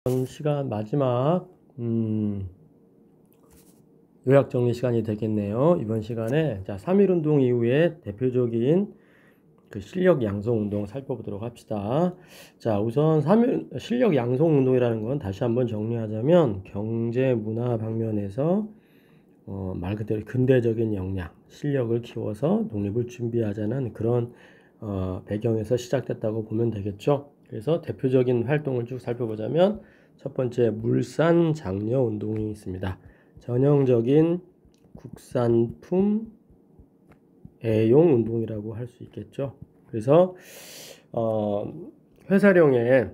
이번 시간 마지막 요약 정리 시간이 되겠네요. 이번 시간에 3일 운동 이후에 대표적인 그 실력 양성 운동 살펴보도록 합시다. 자, 우선 3일 실력 양성 운동이라는 건 다시 한번 정리하자면 경제 문화 방면에서 말 그대로 근대적인 역량, 실력을 키워서 독립을 준비하자는 그런 배경에서 시작됐다고 보면 되겠죠. 그래서 대표적인 활동을 쭉 살펴보자면 첫 번째 물산 장려 운동이 있습니다. 전형적인 국산품 애용 운동이라고 할 수 있겠죠. 그래서 회사령의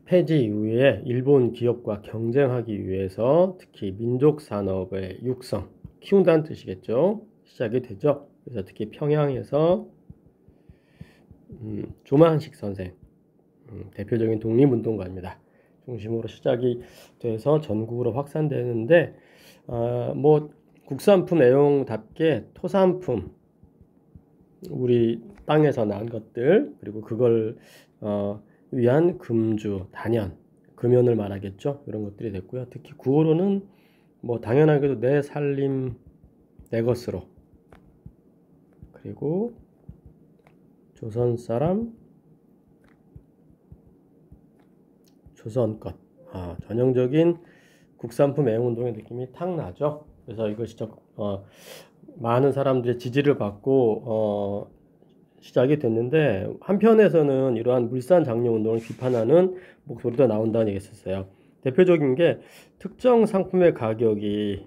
폐지 이후에 일본 기업과 경쟁하기 위해서 특히 민족 산업의 육성, 키운다는 뜻이겠죠. 시작이 되죠. 그래서 특히 평양에서 조만식 선생, 대표적인 독립운동가입니다. 중심으로 시작이 돼서 전국으로 확산되는데 뭐 국산품 애용답게 토산품, 우리 땅에서 난 것들, 그리고 그걸 위한 금주, 단연, 금연을 말하겠죠. 이런 것들이 됐고요. 특히 구호로는 뭐 당연하게도 내 살림 내 것으로, 그리고 조선 사람 조선 것, 전형적인 국산품 애용운동의 느낌이 탁 나죠. 그래서 이것이 많은 사람들의 지지를 받고 시작이 됐는데, 한편에서는 이러한 물산 장려 운동을 비판하는 목소리도 나온다는 얘기가 있었어요. 대표적인 게 특정 상품의 가격이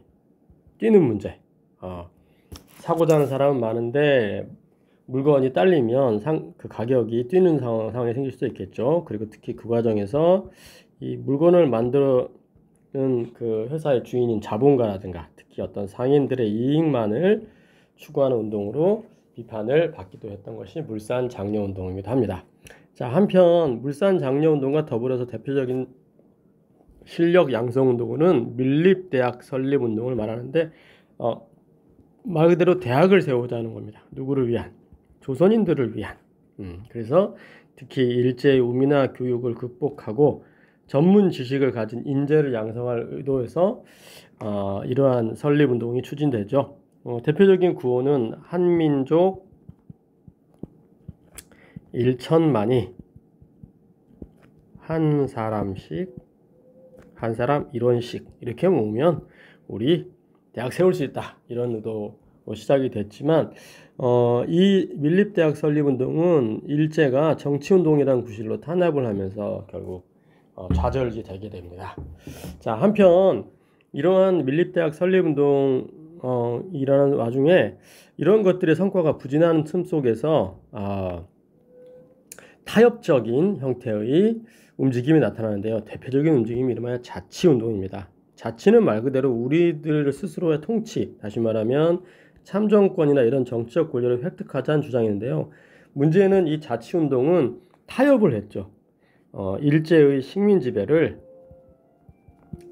뛰는 문제. 사고자 하는 사람은 많은데 물건이 딸리면 그 가격이 뛰는 상황이 생길 수도 있겠죠. 그리고 특히 그 과정에서 이 물건을 만드는 그 회사의 주인인 자본가라든가 특히 어떤 상인들의 이익만을 추구하는 운동으로 비판을 받기도 했던 것이 물산 장려 운동이기도 합니다. 자, 한편 물산 장려 운동과 더불어서 대표적인 실력 양성 운동은 밀립대학 설립 운동을 말하는데 말 그대로 대학을 세우자는 겁니다. 누구를 위한? 조선인들을 위한. 그래서 특히 일제의 우미나 교육을 극복하고 전문 지식을 가진 인재를 양성할 의도에서 이러한 설립운동이 추진되죠. 대표적인 구호는 한민족 1천만이 한 사람씩, 한 사람 1원씩 이렇게 모으면 우리 대학 세울 수 있다, 이런 의도로 시작이 됐지만 이 밀립대학 설립운동은 일제가 정치운동이라는 구실로 탄압을 하면서 결국 좌절이 되게 됩니다. 자, 한편 이러한 밀립대학 설립운동 이라는 와중에 이런 것들의 성과가 부진하는 틈 속에서 타협적인 형태의 움직임이 나타나는데요. 대표적인 움직임이 이름하여 자치운동입니다. 자치는 말 그대로 우리들 스스로의 통치, 다시 말하면 참정권이나 이런 정치적 권리를 획득하자는 주장인데요. 문제는 이 자치운동은 타협을 했죠. 일제의 식민 지배를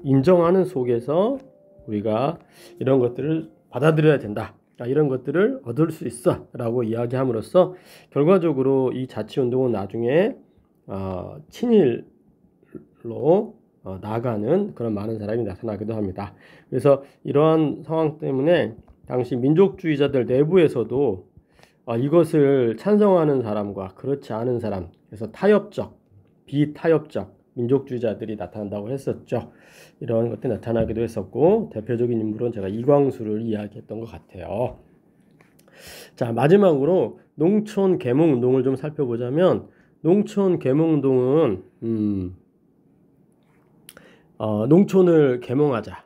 인정하는 속에서 우리가 이런 것들을 받아들여야 된다, 이런 것들을 얻을 수 있어 라고 이야기함으로써 결과적으로 이 자치운동은 나중에 친일로 나가는 그런 많은 사람이 나타나기도 합니다. 그래서 이러한 상황 때문에 당시 민족주의자들 내부에서도 이것을 찬성하는 사람과 그렇지 않은 사람, 그래서 타협적, 비타협적 민족주의자들이 나타난다고 했었죠. 이런 것들이 나타나기도 했었고, 대표적인 인물은 제가 이광수를 이야기했던 것 같아요. 자, 마지막으로 농촌 계몽 운동을 좀 살펴보자면, 농촌 계몽 운동은 농촌을 계몽하자,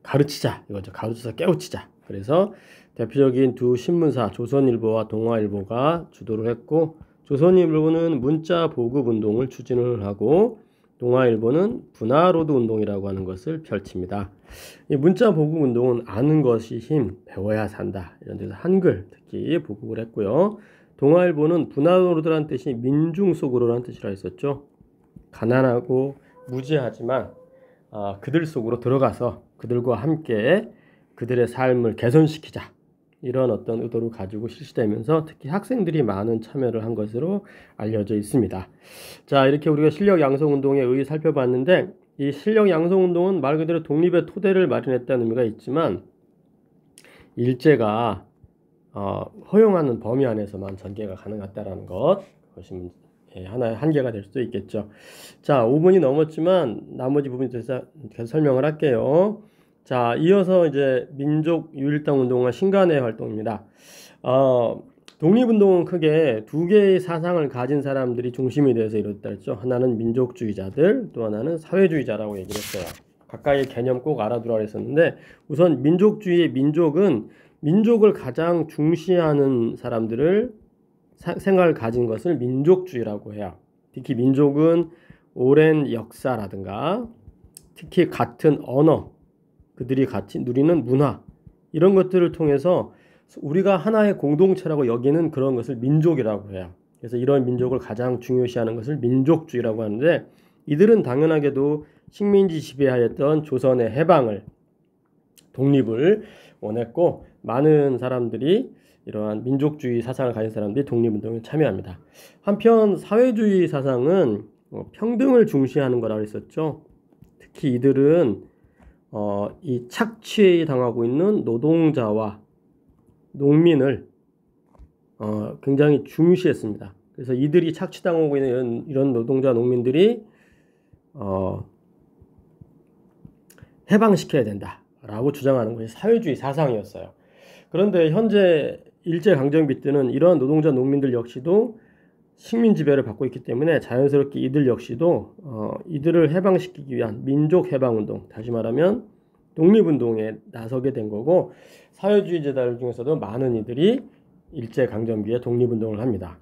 가르치자, 이거죠. 가르쳐서 깨우치자. 그래서 대표적인 두 신문사 조선일보와 동아일보가 주도를 했고, 조선일보는 문자 보급 운동을 추진을 하고 동아일보는 분화로드 운동이라고 하는 것을 펼칩니다. 이 문자 보급 운동은 아는 것이 힘, 배워야 산다, 이런 데서 한글 특히 보급을 했고요. 동아일보는 분화로드라는 뜻이 민중 속으로라는 뜻이라 했었죠. 가난하고 무지하지만 그들 속으로 들어가서 그들과 함께 그들의 삶을 개선시키자, 이런 어떤 의도를 가지고 실시되면서 특히 학생들이 많은 참여를 한 것으로 알려져 있습니다. 자, 이렇게 우리가 실력 양성 운동에 의의 살펴봤는데 이 실력 양성 운동은 말 그대로 독립의 토대를 마련했다는 의미가 있지만 일제가 허용하는 범위 안에서만 전개가 가능하다라는 것, 그것이 하나의 한계가 될 수도 있겠죠. 자, 5분이 넘었지만 나머지 부분에 대해서 계속 설명을 할게요. 자, 이어서 이제 민족 유일당 운동과 신간의 활동입니다. 독립운동은 크게 두 개의 사상을 가진 사람들이 중심이 되어서 이뤘다 했죠. 하나는 민족주의자들, 또 하나는 사회주의자라고 얘기를 했어요. 각각의 개념 꼭 알아두라고 했었는데 우선 민족주의의 민족은 민족을 가장 중시하는 사람들을 생각을 가진 것을 민족주의라고 해요. 특히 민족은 오랜 역사라든가 특히 같은 언어, 그들이 같이 누리는 문화 이런 것들을 통해서 우리가 하나의 공동체라고 여기는 그런 것을 민족이라고 해요. 그래서 이런 민족을 가장 중요시하는 것을 민족주의라고 하는데 이들은 당연하게도 식민지 지배하였던 조선의 해방을 독립을 원했고 많은 사람들이 이러한 민족주의 사상을 가진 사람들이 독립운동에 참여합니다. 한편 사회주의 사상은 평등을 중시하는 거라고 했었죠. 특히 이들은 이 착취당하고 있는 노동자와 농민을 굉장히 중시했습니다. 그래서 이들이 착취당하고 있는 이런 노동자 농민들이 해방시켜야 된다라고 주장하는 것이 사회주의 사상이었어요. 그런데 현재 일제강점기 때는 이러한 노동자 농민들 역시도 식민 지배를 받고 있기 때문에 자연스럽게 이들 역시도 이들을 해방시키기 위한 민족해방운동, 다시 말하면 독립운동에 나서게 된 거고 사회주의자들 중에서도 많은 이들이 일제강점기에 독립운동을 합니다.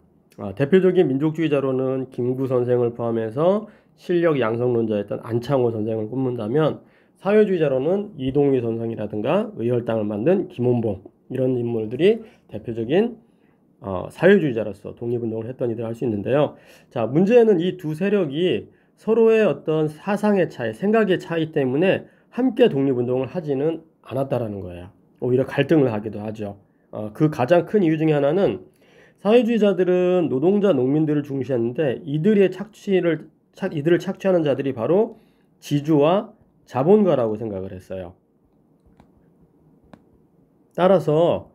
대표적인 민족주의자로는 김구 선생을 포함해서 실력 양성론자였던 안창호 선생을 꼽는다면 사회주의자로는 이동희 선생이라든가 의열당을 만든 김원봉 이런 인물들이 대표적인 사회주의자로서 독립운동을 했던 이들 할 수 있는데요. 자, 문제는 이 두 세력이 서로의 어떤 사상의 차이, 생각의 차이 때문에 함께 독립운동을 하지는 않았다라는 거예요. 오히려 갈등을 하기도 하죠. 그 가장 큰 이유 중에 하나는 사회주의자들은 노동자 농민들을 중시했는데 이들을 착취하는 자들이 바로 지주와 자본가라고 생각을 했어요. 따라서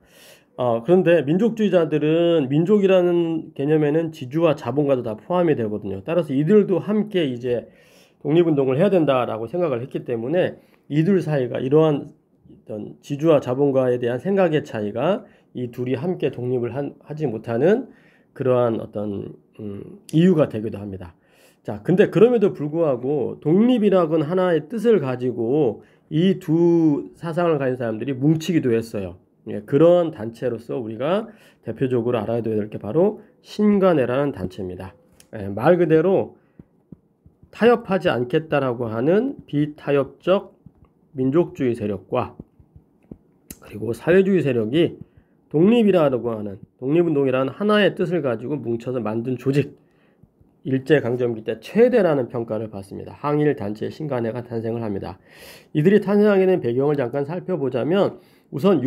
그런데 민족주의자들은 민족이라는 개념에는 지주와 자본가도 다 포함이 되거든요. 따라서 이들도 함께 이제 독립운동을 해야 된다라고 생각을 했기 때문에 이들 사이가 이러한 어떤 지주와 자본가에 대한 생각의 차이가 이 둘이 함께 독립을 하지 못하는 그러한 어떤 이유가 되기도 합니다. 자, 근데 그럼에도 불구하고 독립이라고는 하나의 뜻을 가지고 이 두 사상을 가진 사람들이 뭉치기도 했어요. 예, 그런 단체로서 우리가 대표적으로 알아야 될 게 바로 신간회라는 단체입니다. 말 그대로 타협하지 않겠다라고 하는 비타협적 민족주의 세력과 그리고 사회주의 세력이 독립이라고 하는 독립운동이라는 하나의 뜻을 가지고 뭉쳐서 만든 조직, 일제강점기 때 최대라는 평가를 받습니다. 항일 단체 신간회가 탄생을 합니다. 이들이 탄생하게 된 배경을 잠깐 살펴보자면 우선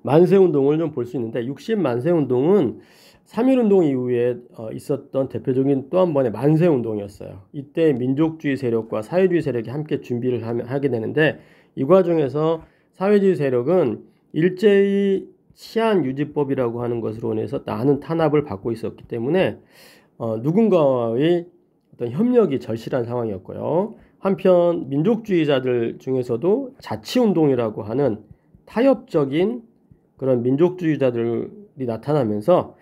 60만세운동을 좀 볼 수 있는데 60만세운동은 3.1운동 이후에 있었던 대표적인 또 한 번의 만세운동이었어요. 이때 민족주의 세력과 사회주의 세력이 함께 준비를 하게 되는데 이 과정에서 사회주의 세력은 일제의 치안유지법이라고 하는 것으로 인해서 많은 탄압을 받고 있었기 때문에 누군가와의 어떤 협력이 절실한 상황이었고요. 한편 민족주의자들 중에서도 자치운동이라고 하는 타협적인 그런 민족주의자들이 나타나면서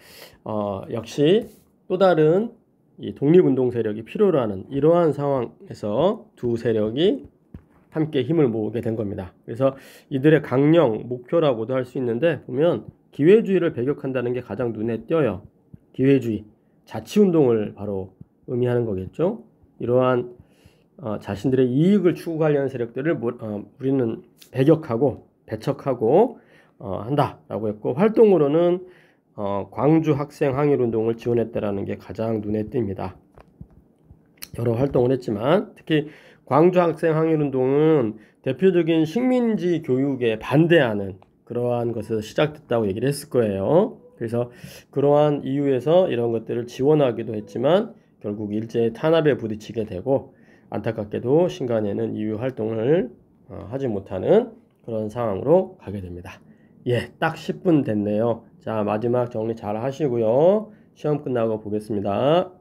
역시 또 다른 이 독립운동 세력이 필요로 하는 이러한 상황에서 두 세력이 함께 힘을 모으게 된 겁니다. 그래서 이들의 강령, 목표라고도 할 수 있는데 보면 기회주의를 배격한다는 게 가장 눈에 띄어요. 기회주의, 자치운동을 바로 의미하는 거겠죠. 이러한 자신들의 이익을 추구하려는 세력들을 우리는 배격하고 배척하고 한다라고 했고 활동으로는 광주 학생 항일운동을 지원했다라는 게 가장 눈에 띕니다. 여러 활동을 했지만 특히 광주 학생 항일운동은 대표적인 식민지 교육에 반대하는 그러한 것에서 시작됐다고 얘기를 했을 거예요. 그래서 그러한 이유에서 이런 것들을 지원하기도 했지만 결국 일제의 탄압에 부딪히게 되고 안타깝게도 신간에는 이후 활동을 하지 못하는 그런 상황으로 가게 됩니다. 예, 딱 10분 됐네요. 자, 마지막 정리 잘 하시고요. 시험 끝나고 보겠습니다.